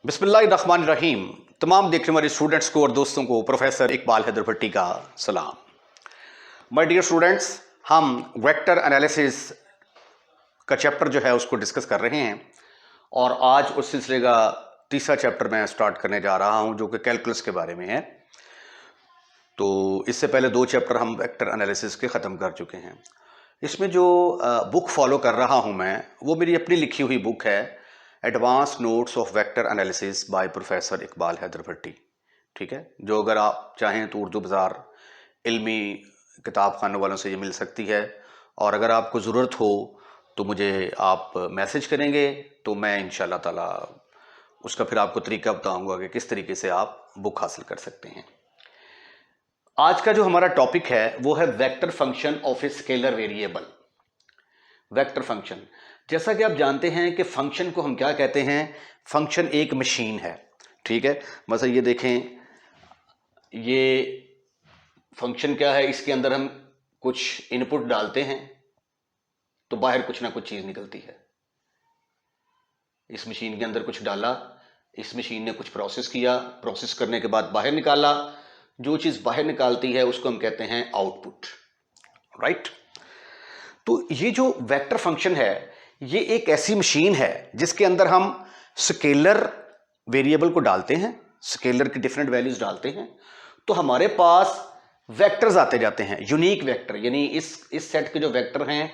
बिस्मिल्लाहिर्रहमानिर्रहीम। तमाम देखने वाले स्टूडेंट्स को और दोस्तों को प्रोफेसर इकबाल हैदर भट्टी का सलाम। माय डियर स्टूडेंट्स, हम वेक्टर एनालिसिस का चैप्टर जो है उसको डिस्कस कर रहे हैं और आज उस सिलसिले का तीसरा चैप्टर मैं स्टार्ट करने जा रहा हूं जो कि कैलकुलस के बारे में है। तो इससे पहले दो चैप्टर हम वेक्टर एनालिसिस के ख़त्म कर चुके हैं। इसमें जो बुक फॉलो कर रहा हूं मैं वो मेरी अपनी लिखी हुई बुक है, advance notes of vector analysis by professor Iqbal Haider Bhatti. ठीक है, जो अगर आप चाहें तो उर्दू बाज़ार इल्मी किताब खानों वालों से ये मिल सकती है, और अगर आपको ज़रूरत हो तो मुझे आप मैसेज करेंगे तो मैं इंशाल्लाह ताला उसका फिर आपको तरीका बताऊंगा कि किस तरीके से आप बुक हासिल कर सकते हैं। आज का जो हमारा टॉपिक है वो है vector function of a scalar variable. Vector function, जैसा कि आप जानते हैं कि फंक्शन को हम क्या कहते हैं, फंक्शन एक मशीन है। ठीक है, मतलब ये देखें, ये फंक्शन क्या है, इसके अंदर हम कुछ इनपुट डालते हैं तो बाहर कुछ ना कुछ चीज निकलती है। इस मशीन के अंदर कुछ डाला, इस मशीन ने कुछ प्रोसेस किया, प्रोसेस करने के बाद बाहर निकाला, जो चीज बाहर निकालती है उसको हम कहते हैं आउटपुट। राइट। तो ये जो वेक्टर फंक्शन है ये एक ऐसी मशीन है जिसके अंदर हम स्केलर वेरिएबल को डालते हैं, स्केलर की डिफरेंट वैल्यूज डालते हैं, तो हमारे पास वेक्टर्स आते जाते हैं, यूनिक वेक्टर। यानी इस सेट के जो वेक्टर हैं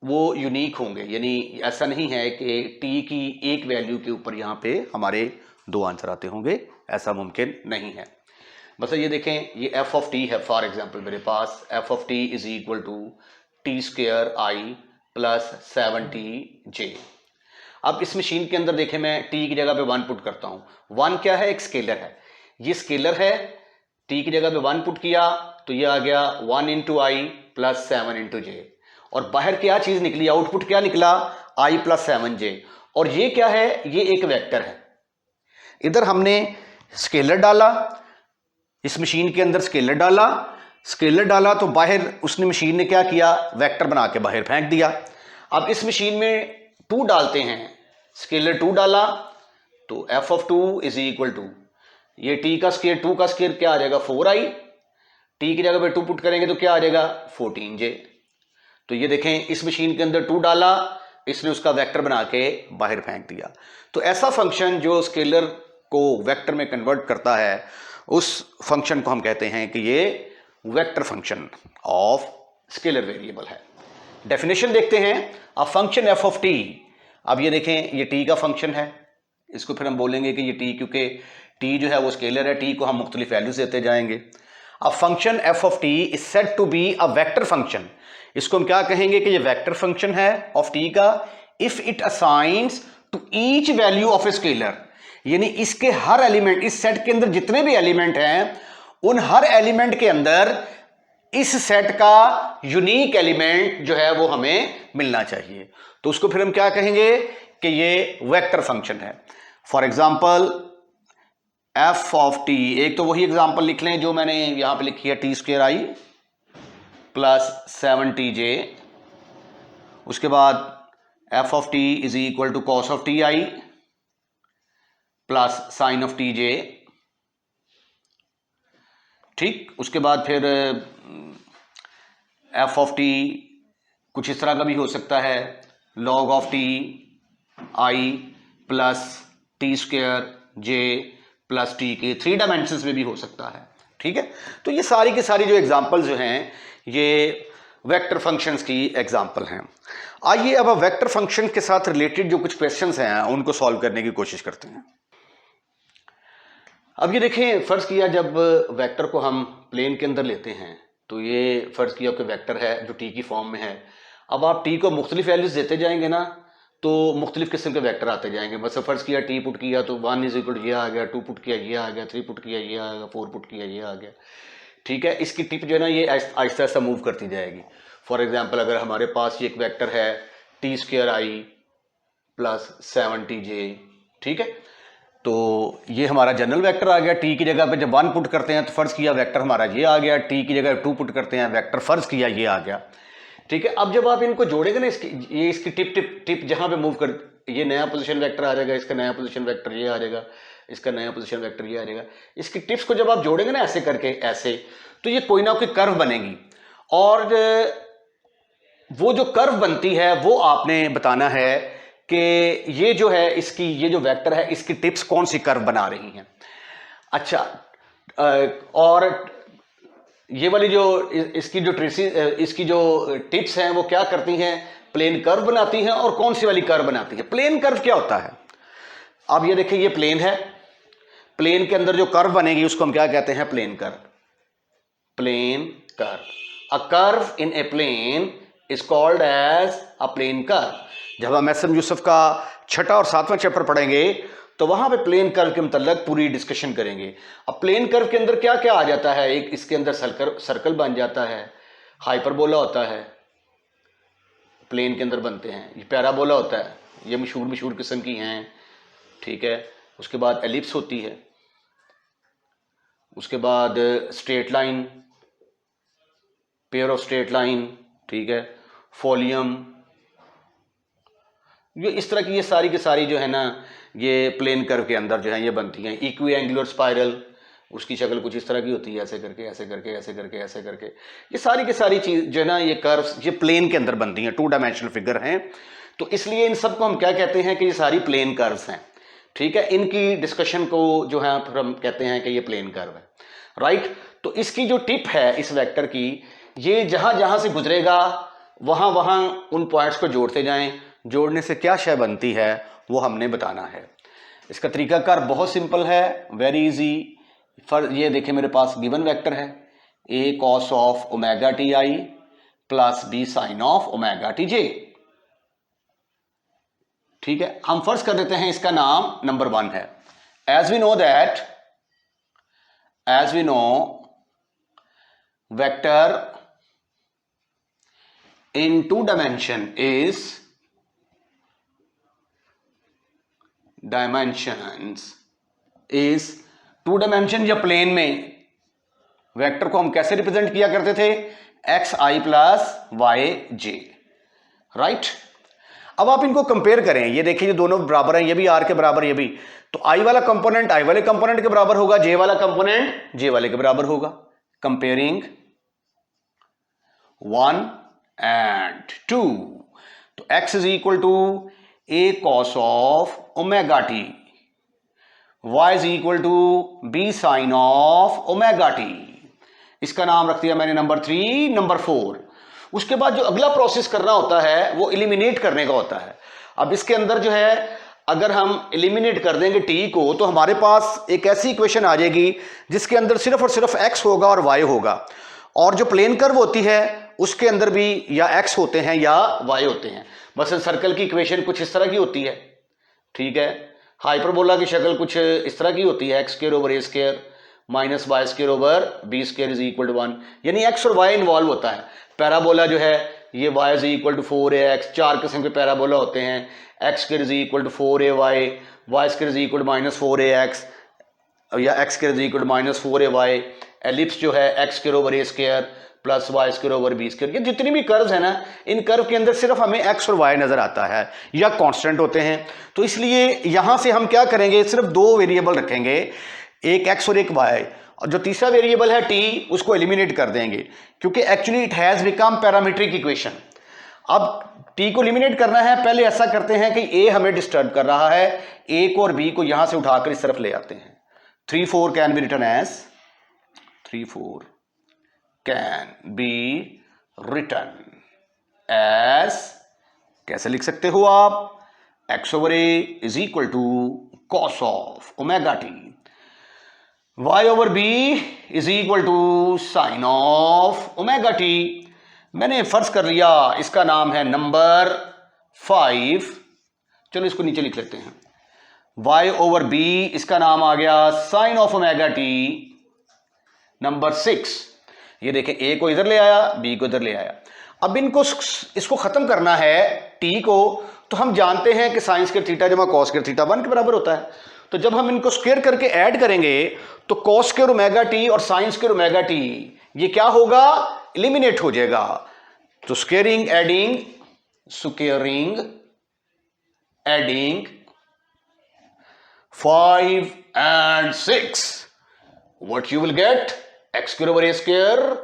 वो यूनिक होंगे, यानी ऐसा नहीं है कि टी की एक वैल्यू के ऊपर यहां पे हमारे दो आंसर आते होंगे, ऐसा मुमकिन नहीं है। मतलब ये देखें, ये एफ ऑफ टी है फॉर एग्जांपल, मेरे पास F of T is equal to T square I plus 7t j। अब इस मशीन के अंदर देखें, मैं टी की जगह पे 1 पुट करता हूं। 1 क्या है, एक स्केलर है, ये स्केलर है, टी की जगह पे 1 पुट किया तो ये आ गया 1 इंटू आई प्लस 7 इंटू जे, और बाहर क्या चीज निकली, आउटपुट क्या निकला, आई प्लस 7j। और ये क्या है, ये एक वेक्टर है। इधर हमने स्केलर डाला, इस मशीन के अंदर स्केलर डाला तो बाहर उसने मशीन ने क्या किया, वेक्टर बना के बाहर फेंक दिया। अब इस मशीन में 2 डालते हैं, स्केलर 2 डाला तो F of 2 is equal to, ये टी का स्केयर 2 का स्केयर क्या आ जाएगा 4i, टी की जगह पे 2 पुट करेंगे तो क्या आ जाएगा 14j। तो ये देखें, इस मशीन के अंदर 2 डाला, इसने उसका वेक्टर बना के बाहर फेंक दिया। तो ऐसा फंक्शन जो स्केलर को वेक्टर में कन्वर्ट करता है उस फंक्शन को हम कहते हैं कि ये vector function of scalar variable है। डेफिनेशन देखते हैं, अ फंक्शन एफ ऑफ टी। अब ये देखें, ये टी का फंक्शन है, इसको फिर हम बोलेंगे कि ये टी, क्योंकि टी जो है वो स्केलर है, टी को हम मुख्तलिफ वैल्यूज देते जाएंगे। A function F of T is said to be a vector function. इसको हम क्या कहेंगे कि ये वेक्टर फंक्शन है ऑफ टी का, if it assigns to each value of a scalar. यानी इसके हर एलिमेंट, इस सेट के अंदर जितने भी एलिमेंट हैं उन हर एलिमेंट के अंदर इस सेट का यूनिक एलिमेंट जो है वो हमें मिलना चाहिए। तो उसको फिर हम क्या कहेंगे कि ये वेक्टर फंक्शन है। For example F of T, एक तो वही एग्जांपल लिख लें जो मैंने यहां पे लिखी है, T square I plus 7tj। उसके बाद F of T is equal to cos of T I plus sine of T J. ठीक, उसके बाद फिर एफ ऑफ टी कुछ इस तरह का भी हो सकता है, log of T I plus T square J plus T के 3 डायमेंशंस में भी हो सकता है। ठीक है, तो ये सारी की सारी जो एग्जांपल्स जो हैं ये वेक्टर फंक्शंस की एग्जांपल हैं। आइए अब वेक्टर फंक्शन के साथ रिलेटेड जो कुछ क्वेश्चंस हैं उनको सॉल्व करने की कोशिश करते हैं। अब ये देखें, फर्ज किया जब वेक्टर को हम प्लेन के अंदर लेते हैं तो ये फर्ज किया कि वेक्टर है जो टी की फॉर्म में है। अब आप टी को मुख्तलिफ वैल्यूज देते जाएंगे ना तो मुख्तलिफ किस्म के वेक्टर आते जाएंगे। मतलब फर्ज किया टी पुट किया तो 1 इज इक्वल ये आ गया, 2 पुट किया ये आ गया, 3 पुट किया ये आ गया, 4 पुट किया ये आ गया। ठीक है, इसकी टिप जो है ना ये आहिस्ता आहिस्ता मूव करती जाएगी। फॉर एग्जाम्पल अगर हमारे पास ये एक वेक्टर है T square I plus 7tj, ठीक है, तो ये हमारा जनरल वेक्टर आ गया। टी की जगह पे जब 1 पुट करते हैं तो फर्ज किया वेक्टर हमारा ये आ गया, टी की जगह 2 पुट करते हैं वेक्टर फर्ज किया ये आ गया। ठीक है, अब जब आप इनको जोड़ेंगे ना, इसकी टिप जहां पे मूव कर, ये नया पोजीशन वेक्टर आ जाएगा, इसका नया पोजीशन वेक्टर ये आ जाएगा, इसका नया पोजीशन वेक्टर ये आ जाएगा। इसकी टिप्स को जब आप जोड़ेंगे ना ऐसे करके ऐसे, तो ये कोई ना कोई कर्व बनेगी, और वो जो कर्व बनती है वो आपने बताना है कि ये जो है इसकी, ये जो वेक्टर है इसकी टिप्स कौन सी कर्व बना रही हैं। अच्छा, और ये वाली जो इसकी जो इसकी जो टिप्स हैं वो क्या करती हैं, प्लेन कर्व बनाती हैं, और कौन सी वाली कर्व बनाती है। प्लेन कर्व क्या होता है, अब ये देखिए ये प्लेन है, प्लेन के अंदर जो कर्व बनेगी उसको हम क्या कहते हैं, plane curve. Plane curve, a curve in a plane is called as a plane curve. जब हम एस एम यूसुफ का छठा और सातवां चैप्टर पढ़ेंगे तो वहां पे प्लेन कर्व के मतलब पूरी डिस्कशन करेंगे। अब प्लेन कर्व के अंदर क्या क्या आ जाता है, एक इसके अंदर सर्कल बन जाता है, हाइपरबोला होता है, प्लेन के अंदर बनते हैं, ये पैराबोला होता है, ये मशहूर किस्म की हैं, ठीक है। उसके बाद एलिप्स होती है, उसके बाद straight line, pair of straight line, ठीक है, फोलियम, ये इस तरह की ये सारी की सारी जो है ना ये प्लेन कर्व के अंदर जो है ये बनती हैं। इक्वी एंगुलर स्पाइरल, उसकी शक्ल कुछ इस तरह की होती है, ऐसे करके ऐसे करके ऐसे करके ऐसे करके, ये सारी की सारी चीज जो है ना ये कर्व्स ये प्लेन के अंदर बनती हैं, 2 डायमेंशनल फिगर हैं। तो इसलिए इन सबको हम क्या कहते हैं कि ये सारी प्लेन कर्व्स हैं, ठीक है। इनकी डिस्कशन को जो है हम कहते हैं कि ये प्लेन कर्व है, राइट। तो इसकी जो टिप है इस वेक्टर की, ये जहां जहां से गुजरेगा वहां वहां उन पॉइंट्स को जोड़ते जाएं, जोड़ने से क्या शय बनती है वो हमने बताना है। इसका तरीकाकार बहुत सिंपल है, वेरी इजी। फॉर ये देखिए मेरे पास गिवन वेक्टर है a cos of omega T I plus b sine of omega T J, ठीक है। हम फर्स्ट कर देते हैं इसका नाम नंबर 1 है। As we know vector in 2 dimensions is 2 dimension या प्लेन में वेक्टर को हम कैसे रिप्रेजेंट किया करते थे, X I plus Y J, right. अब आप इनको कंपेयर करें, ये देखिए ये दोनों बराबर हैं, ये भी आर के बराबर, ये भी, तो आई वाला कंपोनेंट आई वाले कंपोनेंट के बराबर होगा, जे वाला कंपोनेंट जे वाले के बराबर होगा। कंपेयरिंग 1 and 2, तो x is equal to a cos of omega t, y is equal to b sin of omega t। इसका नाम रख दिया मैंने नंबर 3, नंबर 4। उसके बाद जो अगला प्रोसेस करना होता है वो एलिमिनेट करने का होता है। अब इसके अंदर जो है अगर हम एलिमिनेट कर देंगे t को, तो हमारे पास एक ऐसी इक्वेशन आ जाएगी जिसके अंदर सिर्फ और सिर्फ x होगा और y होगा, और जो प्लेन कर्व होती है उसके अंदर भी या x होते हैं या y होते हैं। बस सर्कल की इक्वेशन कुछ इस तरह की होती है, ठीक है। हाइपरबोला की शक्ल कुछ इस तरह की होती है, x² over a² minus y² over b² is equal to 1, यानी x और y इन्वॉल्व होता है। पैराबोला जो है ये y is equal to 4ax, 4 किस्म के पैराबोला होते हैं, x² is equal to 4ay, y² is equal to minus 4ax या x² is equal to minus 4ay। Ellipse जो है x² over a² plus y² over b²। ये जितनी भी कर्व्स है ना, इन कर्व के अंदर सिर्फ हमें x और y नजर आता है या कांस्टेंट होते हैं। तो इसलिए यहां से हम क्या करेंगे, सिर्फ 2 वेरिएबल रखेंगे, एक x और एक y, और जो तीसरा वेरिएबल है t उसको एलिमिनेट कर देंगे, क्योंकि actually it has become parametric equation. अब t को एलिमिनेट करना है, पहले ऐसा करते हैं कि a हमें डिस्टर्ब कर रहा है, a को और b को यहां से उठाकर इस तरफ ले आते हैं। 3 4 can be written as 3 4 can be written as, कैसे लिख सकते हो आप, x over a is equal to cos of omega T, y over b is equal to sine of omega T. मैंने फर्ज कर लिया इसका नाम है नंबर 5, चलो इसको नीचे लिख लेते हैं। y ओवर b इसका नाम आ गया sine of omega T. Number 6, ये देखें a को इधर ले आया, b को इधर ले आया। अब इनको इसको खत्म करना है t को, तो हम जानते हैं कि साइन स्क्वायर थीटा जमा कॉस स्क्वायर थीटा 1 के बराबर होता है। तो जब हम इनको स्क्वायर करके ऐड करेंगे तो कॉस स्क्वायर ओमेगा टी और साइन स्क्वायर ओमेगा टी ये क्या होगा, एलिमिनेट हो जाएगा। तो squaring adding 5 and 6, what you will get? X square over a square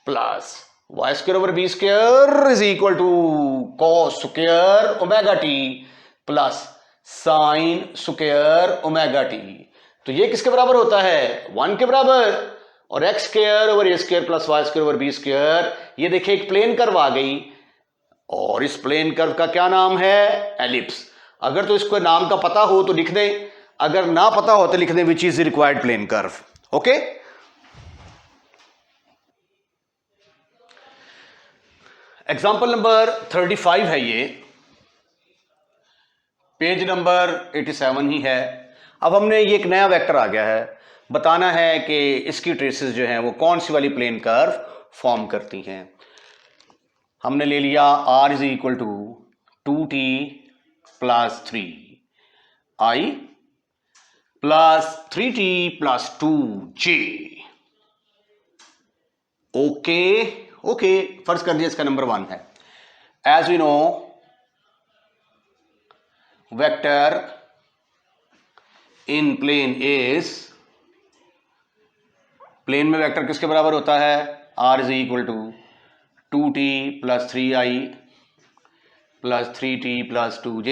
plus y square over b square is equal to cos square omega t plus sin square omega t. तो ये किसके बराबर होता है? 1 के बराबर. और x square over a square plus y square over b square, ये देखिए एक प्लेन कर्व आ गई, और इस प्लेन कर्व का क्या नाम है? एलिप्स. अगर तो इसको नाम का पता हो तो लिख दें, अगर ना पता हो तो लिख दें which is the required plane curve. Okay. Example number 35 है ये, पेज नंबर 87 ही है. अब हमने ये एक नया वेक्टर आ गया है, बताना है कि इसकी ट्रेसेस जो हैं वो कौन सी वाली प्लेन कर्व फॉर्म करती हैं. हमने ले लिया r is equal to 2t plus 3i plus 3t plus 2j. Okay okay, फर्ज कर दिया इसका नंबर 1 है. As we know vector in plane is, plane में वेक्टर किसके बराबर होता है? r is equal to 2t plus 3i plus 3t plus 2j.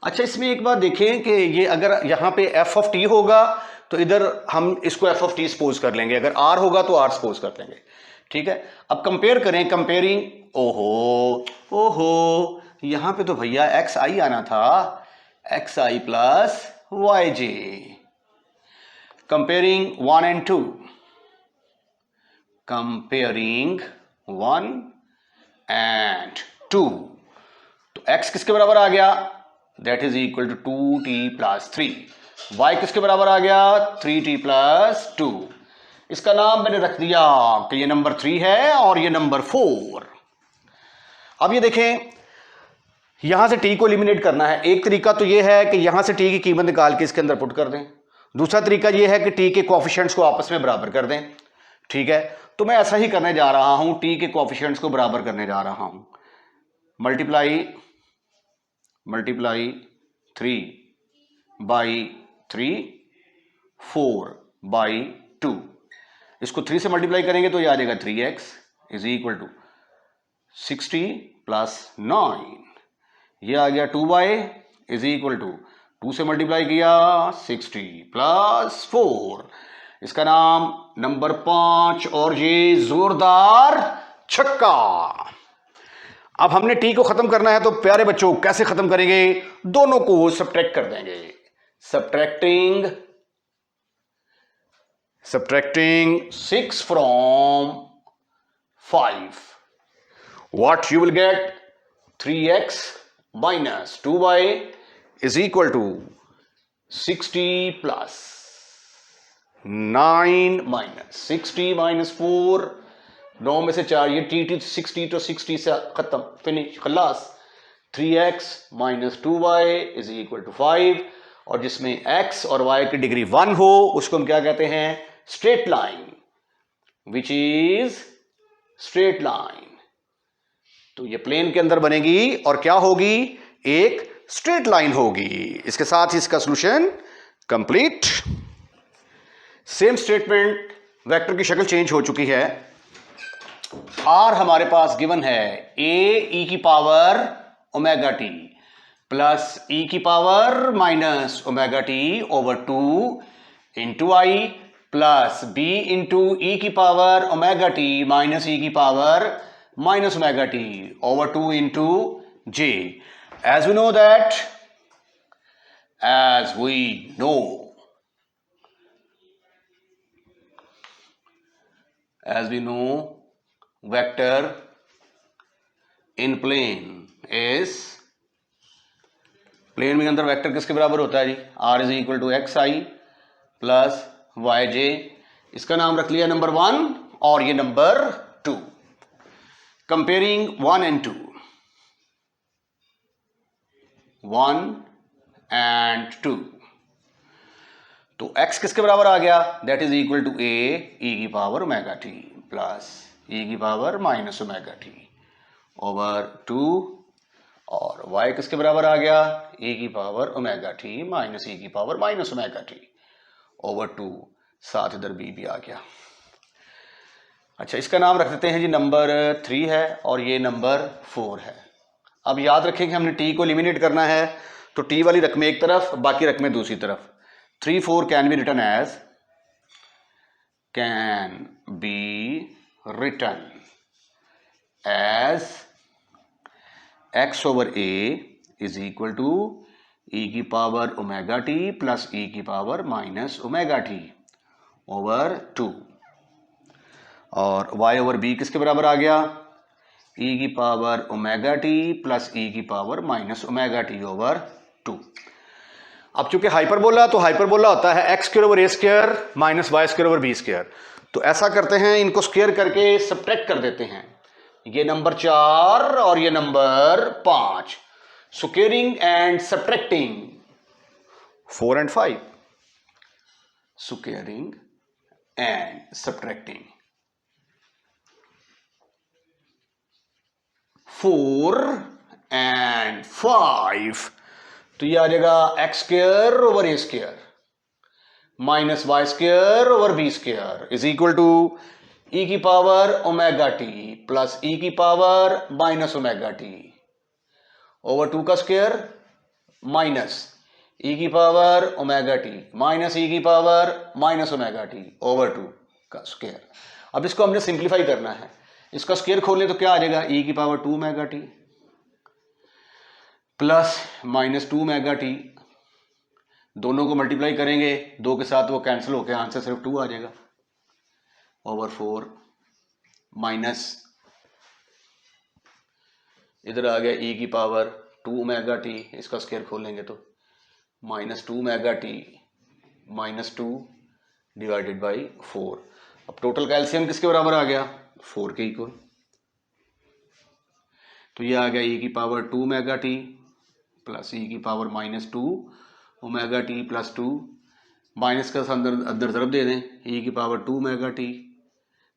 अच्छा, इसमें एक बात देखें कि ये अगर यहां पे f ऑफ t होगा तो इधर हम इसको f ऑफ t सपोज कर लेंगे, अगर r होगा तो r सपोज कर लेंगे. ठीक है. अब कंपेयर करें, कंपेयरिंग, ओहो ओहो, यहां पे तो भैया xi आना था, xi plus yj. Comparing 1 and 2, comparing 1 and 2, तो x किसके बराबर आ गया? That is equal to 2t plus 3. y किसके बराबर आ गया? 3t plus 2. इसका नाम मैंने रख दिया कि ये नंबर 3 है और ये नंबर 4. अब ये देखें, यहां से t को एलिमिनेट करना है. एक तरीका तो ये है कि यहां से t की कीमत निकाल के इसके अंदर पुट कर दें. दूसरा तरीका ये है कि t के कोएफिशिएंट्स को आपस में बराबर कर दें. ठीक है, तो मैं ऐसा ही करने जा रहा हूं, t के कोएफिशिएंट्स को बराबर करने जा रहा हूं. Multiply 3 by 3, 4 by 2. इसको 3 से मल्टीप्लाई करेंगे तो ये आ जाएगा 3x is equal to 60 plus 9. ये आ गया 2y इज इक्वल टू 2 से मल्टीप्लाई किया 60 प्लस 4. इसका नाम नंबर 5 और ये जोरदार छक्का. अब हमने t को खत्म करना है, तो प्यारे बच्चों कैसे खत्म करेंगे? दोनों को सब्ट्रैक्ट कर देंगे. Subtracting 6 from 5, what you will get? 3x minus 2y is equal to 60 plus 9 minus 60 minus 4, 9 में से 4, ये टी 60 तो 60 से खत्म, फिनिश, खलास. 3x minus 2y is equal to 5, और जिसमें x और y की डिग्री 1 हो उसको हम क्या कहते हैं? Straight line, which is straight line. तो ये प्लेन के अंदर बनेगी और क्या होगी? एक स्ट्रेट लाइन होगी. इसके साथ ही इसका solution complete. Same statement, vector की शक्ल चेंज हो चुकी है. r हमारे पास गिवन है a e की power omega T plus e की power minus omega T over 2 into I plus b into e की power omega T minus e की power minus omega t over 2 into j. As we know vector in plane is, plane में अंदर vector किसके बराबर होता है जी? r is equal to X I plus Y J. इसका नाम रख लिया नंबर 1 और ये नंबर 2. Comparing 1 and 2, 1 and 2, तो x किसके बराबर आ गया? That is equal to a e की power omega T plus e की power minus omega T over 2 और y किसके बराबर आ गया, e की power omega T minus e की power minus omega T over 2, साथ इधर b भी आ गया। अच्छा, इसका नाम रख देते हैं जी नंबर 3 है और ये नंबर 4 है। अब याद रखें कि हमने t को एलिमिनेट करना है, तो t वाली रकमें एक तरफ, बाकी रकमें दूसरी तरफ। 3 4 can be written as x over a is equal to e की power omega T plus e की power minus omega T over 2, और y ओवर b किसके बराबर आ गया, e की power omega T plus e की power minus omega T over 2। अब चूंकि हाइपरबोला, तो हाइपरबोला होता है X square over A square minus Y square over B square. तो ऐसा करते हैं, इनको स्क्वायर करके सब्ट्रैक्ट कर देते हैं, ये नंबर 4 और ये number 5, squaring and subtracting 4 and 5, squaring and subtracting 4 and 5, तो ये आ जाएगा X square over A square minus Y square over B square is equal to e की power omega T plus e की power minus omega T over 2 का square minus e की power omega T minus e की power minus omega T over 2 का square. अब इसको हमने simplify करना है, इसका स्क्वायर खोल लें तो क्या आ जाएगा, e की power 2 omega T plus minus 2 omega T, दोनों को मल्टीप्लाई करेंगे, 2 के साथ वो कैंसिल होकर आंसर सिर्फ 2 आ जाएगा ओवर 4 माइनस इधर आ गया e की पावर 2 ओमेगा टी, इसका स्क्वायर खोलेंगे तो minus 2 omega T minus 2 divided by 4। अब टोटल कैल्शियम किसके बराबर आ गया, 4 के इक्वल, तो ये आ गया e की power 2 omega T plus e की power minus 2 omega T plus 2, minus का अंदर तरफ दे दें, e की power 2 omega T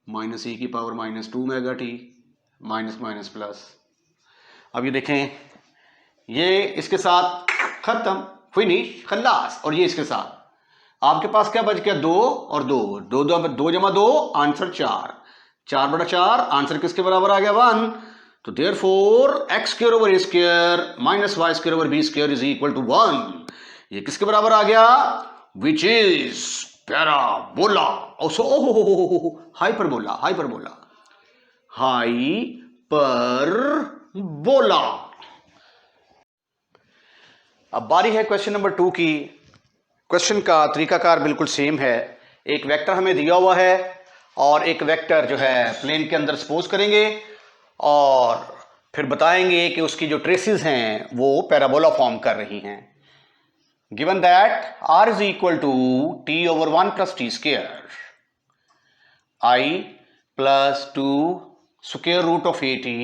minus e की power minus 2 omega T minus minus plus. अब ये देखें, ये इसके साथ खत्म, फिनिश, खल्लास, और ये इसके साथ आपके पास क्या बच गया, 2 और 2, 2 जमा 2 आंसर 4, 4 बटा 4 आंसर किसके बराबर आ गया, 1। तो therefore X square over A square minus Y square over B square is equal to 1। ये किसके बराबर आ गया, which is parabola, hyperbola, hyperbola, hyperbola. अब बारी है क्वेश्चन नंबर 2 की। क्वेश्चन का तरीकाकार बिल्कुल सेम है, एक वेक्टर हमें दिया हुआ है और एक वेक्टर जो है प्लेन के अंदर सपोज करेंगे और फिर बताएंगे कि उसकी जो ट्रेसेस हैं वो पैराबोला फॉर्म कर रही हैं। Given that r is equal to t over 1 plus T square, i plus 2 square root of A T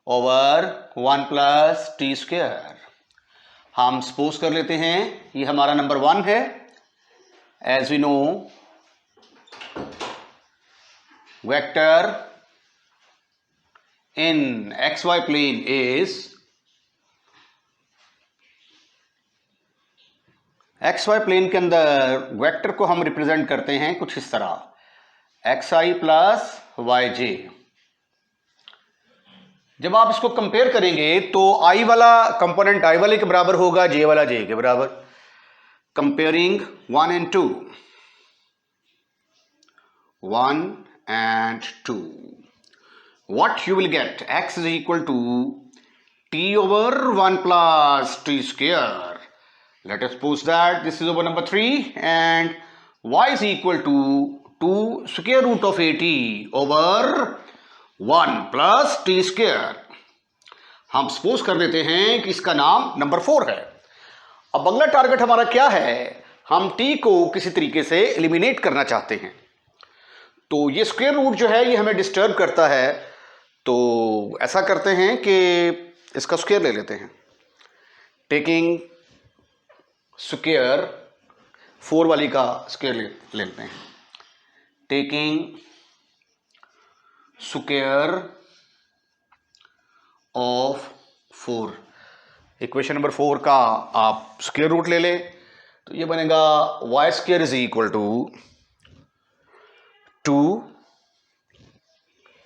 over 1 plus T square. हम सपोज कर लेते हैं ये हमारा नंबर 1 है। As we know vector in xy plane is, xy plane के अंदर vector को हम रिप्रेजेंट करते हैं कुछ इस तरह, xi प्लस yj। जब आप इसको कंपेयर करेंगे तो i वाला कंपोनेंट i वाले के बराबर होगा, j वाला j के बराबर। Comparing 1 and 2, 1 and 2, what you will get, x is equal to t over 1 plus t square. Let us suppose that this is over number 3 and y is equal to 2 square root of 80 over 1 plus t square. हम suppose कर देते हैं कि इसका नाम number 4 है। अब अगला टारगेट हमारा क्या है, हम t को किसी तरीके से एलिमिनेट करना चाहते हैं। तो ये स्क्वायर रूट जो है ये हमें डिस्टर्ब करता है, तो ऐसा करते हैं कि इसका स्क्वायर ले लेते हैं। टेकिंग स्क्वायर 4 वाली का स्क्वायर ले लेते हैं। Taking square of 4। Equation number 4 का आप स्क्वायर रूट ले लें तो ये बनेगा Y square is equal to 2,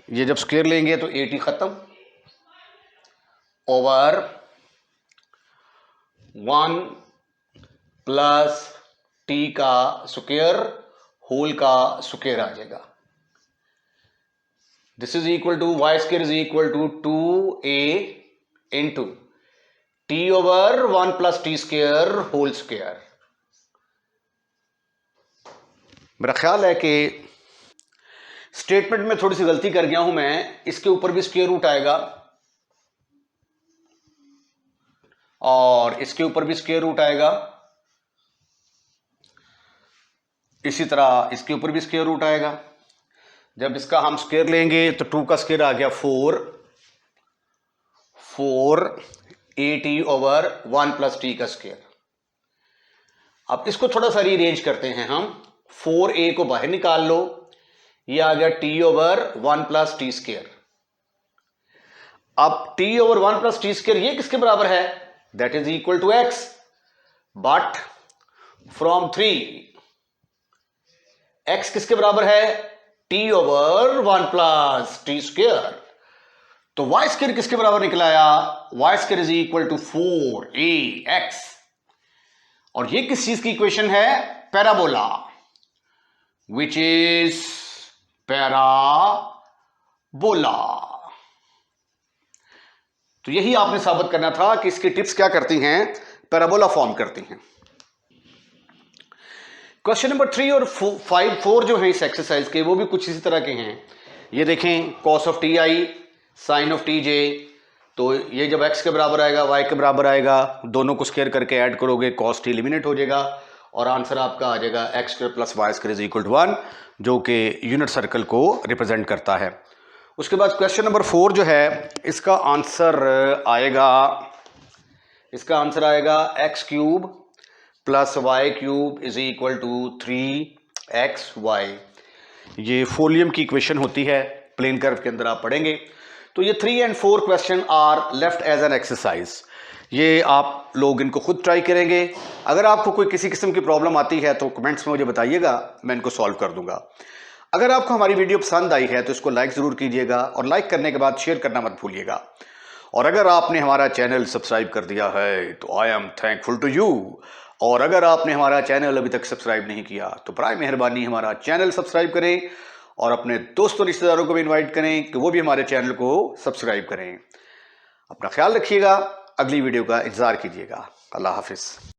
ये जब स्क्वायर लेंगे तो 80 खत्म, ओवर 1 प्लस टी का स्क्वायर होल का स्क्वायर आ जाएगा। This is equal to Y square is equal to 2a into T over 1 plus T square whole square. मेरा ख्याल है कि स्टेटमेंट में थोड़ी सी गलती कर गया हूं मैं, इसके ऊपर भी स्क्वायर रूट आएगा और इसके ऊपर भी स्क्वायर रूट आएगा, इसी तरह इसके ऊपर भी स्क्वायर रूट आएगा। जब इसका हम स्क्वायर लेंगे तो 2 का स्क्वायर आ गया 4 a ओवर 1 प्लस टी का स्क्वायर। अब इसको थोड़ा सा रीअरेंज करते हैं हम, 4a को बाहर निकाल लो, ये आ गया T over 1 plus T square. अब T over 1 plus T square ये किसके बराबर है? That is equal to x, but from 3 x किसके बराबर है? T over 1 plus T square. तो वाई स्क्वायर किसके बराबर निकला आया? Y square is equal to 4ax। और ये किस चीज की इक्वेशन है? Parabola, which is parabola. तो यही आपने साबित करना था कि इसकी टिप्स क्या करती हैं, पैराबोला फॉर्म करती हैं। क्वेश्चन नंबर 3 और 4 जो है इस एक्सरसाइज के, वो भी कुछ इसी तरह के हैं। ये देखें, cos of T I sine of T J, तो ये जब x के बराबर आएगा y के बराबर आएगा, दोनों को स्क्वायर करके ऐड करोगे, कॉस टी एलिमिनेट हो जाएगा और आंसर आपका आ जाएगा x square plus Y square is equal to 1, जो कि यूनिट सर्कल को रिप्रेजेंट करता है। उसके बाद क्वेश्चन नंबर 4 जो है, इसका आंसर आएगा x cube plus Y cube is equal to 3xy। ये फोलियम की इक्वेशन होती है, प्लेन कर्व के अंदर आप पढ़ेंगे। तो ये 3 and 4 question are left as an exercise. ये आप लोग इनको खुद ट्राई करेंगे। अगर आपको कोई किसी किस्म की प्रॉब्लम आती है तो कमेंट्स में मुझे बताइएगा, मैं इनको सॉल्व कर दूंगा। अगर आपको हमारी वीडियो पसंद आई है तो इसको लाइक ज़रूर कीजिएगा और लाइक करने के बाद शेयर करना मत भूलिएगा। और अगर आपने हमारा चैनल सब्सक्राइब कर दिया है तो I am thankful to you. और अगर आपने हमारा चैनल अभी तक सब्सक्राइब नहीं किया तो बराए मेहरबानी हमारा चैनल सब्सक्राइब करें और अपने दोस्तों रिश्तेदारों को भी इनवाइट करें कि वो भी हमारे चैनल को सब्सक्राइब करें। अपना ख्याल रखिएगा, अगली वीडियो का इंतज़ार कीजिएगा। अल्लाह हाफिज़।